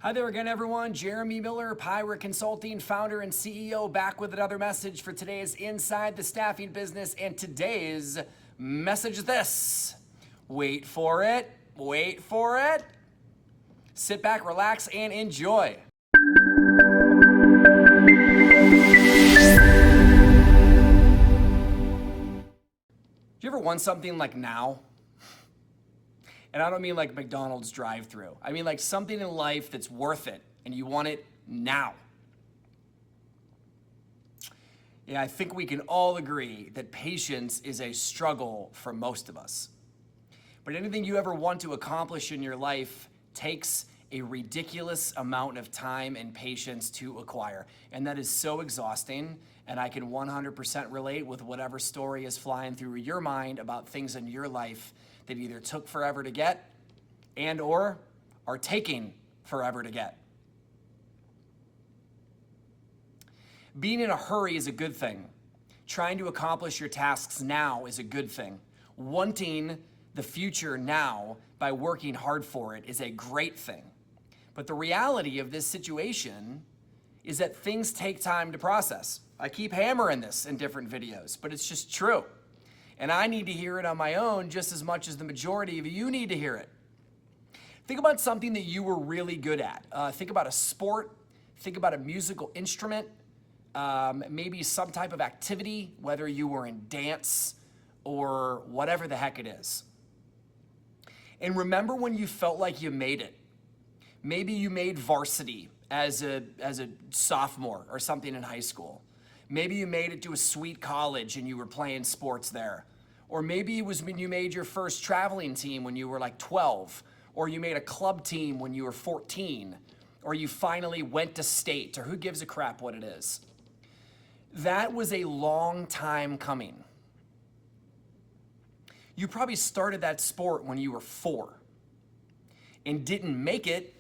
Hi there again, everyone. Jeremy Miller, Pirate Consulting, founder and CEO, back with another message for today's Inside the Staffing Business. And today's message is this. Wait for it. Wait for it. Sit back, relax, and enjoy. Do you ever want something like now? And I don't mean like McDonald's drive-thru. I mean like something in life that's worth it and you want it now. Yeah, I think we can all agree that patience is a struggle for most of us. But anything you ever want to accomplish in your life takes a ridiculous amount of time and patience to acquire. And that is so exhausting. And I can 100% relate with whatever story is flying through your mind about things in your life that either took forever to get and or are taking forever to get. Being in a hurry is a good thing. Trying to accomplish your tasks now is a good thing. Wanting the future now by working hard for it is a great thing. But the reality of this situation is that things take time to process. I keep hammering this in different videos, but it's just true. And I need to hear it on my own just as much as the majority of you need to hear it. Think about something that you were really good at. Think about a sport. Think about a musical instrument. Maybe some type of activity, whether you were in dance or whatever the heck it is. And remember when you felt like you made it. Maybe you made varsity as a sophomore or something in high school. Maybe you made it to a sweet college and you were playing sports there. Or maybe it was when you made your first traveling team when you were like 12. Or you made a club team when you were 14. Or you finally went to state, or who gives a crap what it is. That was a long time coming. You probably started that sport when you were 4 and didn't make it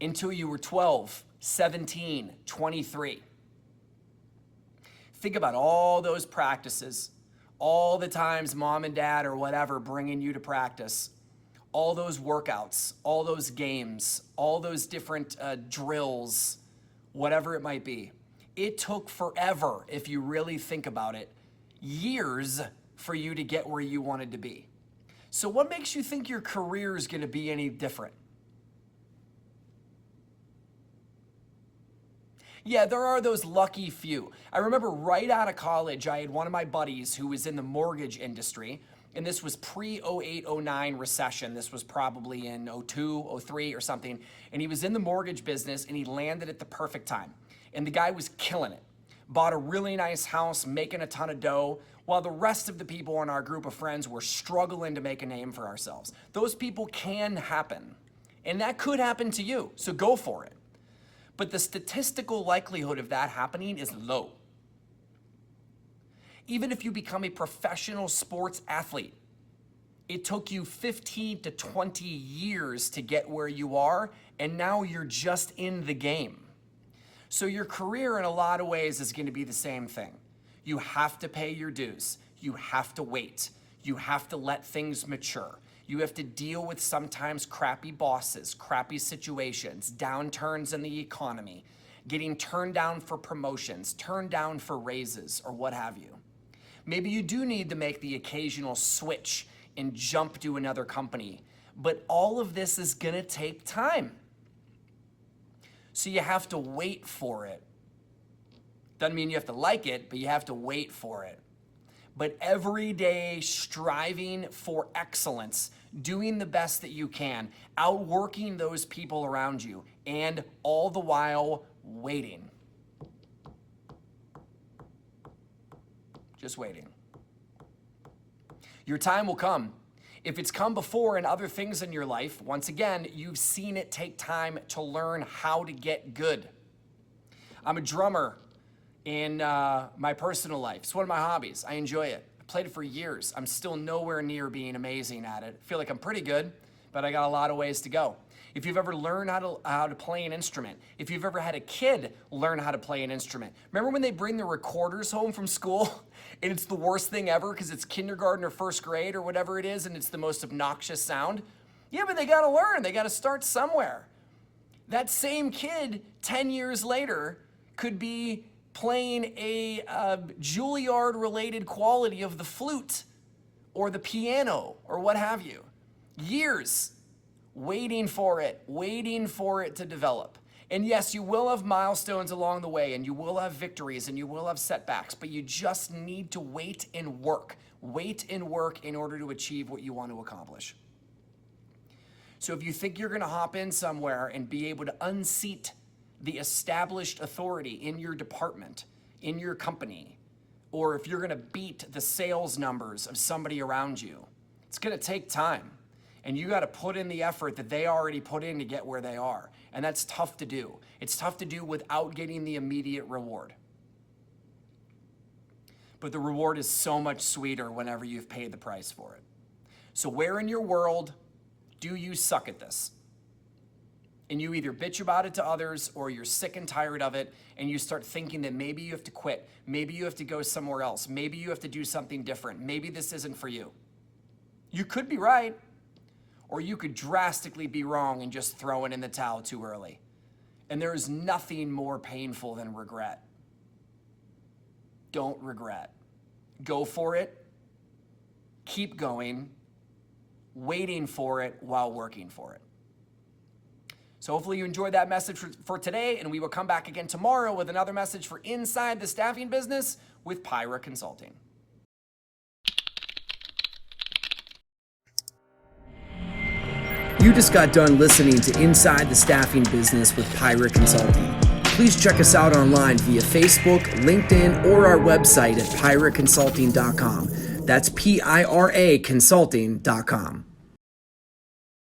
until you were 12, 17, 23. Think about all those practices, all the times mom and dad or whatever bringing you to practice, all those workouts, all those games, all those different drills, whatever it might be. It took forever, if you really think about it, years for you to get where you wanted to be. So what makes you think your career is going to be any different? Yeah, there are those lucky few. I remember right out of college, I had one of my buddies who was in the mortgage industry, and this was pre-08-09 recession. This was probably in 02, 03 or something, and he was in the mortgage business, and he landed at the perfect time. And the guy was killing it. Bought a really nice house, making a ton of dough, while the rest of the people in our group of friends were struggling to make a name for ourselves. Those people can happen, and that could happen to you, so go for it. But the statistical likelihood of that happening is low. Even if you become a professional sports athlete, it took you 15 to 20 years to get where you are, and now you're just in the game. So your career in a lot of ways is going to be the same thing. You have to pay your dues. You have to wait. You have to let things mature. You have to deal with sometimes crappy bosses, crappy situations, downturns in the economy, getting turned down for promotions, turned down for raises, or what have you. Maybe you do need to make the occasional switch and jump to another company, but all of this is gonna take time. So you have to wait for it. Doesn't mean you have to like it, but you have to wait for it. But every day striving for excellence, doing the best that you can, outworking those people around you, and all the while waiting. Just waiting. Your time will come. If it's come before in other things in your life, once again, you've seen it take time to learn how to get good. I'm a drummer in my personal life. It's one of my hobbies. I enjoy it. I played it for years. I'm still nowhere near being amazing at it. I feel like I'm pretty good, but I got a lot of ways to go. If you've ever learned how to play an instrument, if you've ever had a kid learn how to play an instrument, remember when they bring the recorders home from school and it's the worst thing ever because it's kindergarten or first grade or whatever it is and it's the most obnoxious sound? Yeah, but they got to learn. They got to start somewhere. That same kid 10 years later could be playing a Juilliard-related quality of the flute or the piano or what have you. Years waiting for it to develop. And yes, you will have milestones along the way, and you will have victories, and you will have setbacks, but you just need to wait and work. Wait and work in order to achieve what you want to accomplish. So if you think you're going to hop in somewhere and be able to unseat the established authority in your department, in your company, or if you're going to beat the sales numbers of somebody around you, it's going to take time. And you got to put in the effort that they already put in to get where they are. And that's tough to do. It's tough to do without getting the immediate reward. But the reward is so much sweeter whenever you've paid the price for it. So where in your world do you suck at this? And you either bitch about it to others, or you're sick and tired of it, and you start thinking that maybe you have to quit. Maybe you have to go somewhere else. Maybe you have to do something different. Maybe this isn't for you. You could be right, or you could drastically be wrong and just throw it in the towel too early. And there is nothing more painful than regret. Don't regret. Go for it. Keep going. Waiting for it while working for it. So hopefully you enjoyed that message for today, and we will come back again tomorrow with another message for Inside the Staffing Business with Pyra Consulting. You just got done listening to Inside the Staffing Business with Pyra Consulting. Please check us out online via Facebook, LinkedIn, or our website at pyraconsulting.com. That's PIRA consulting.com.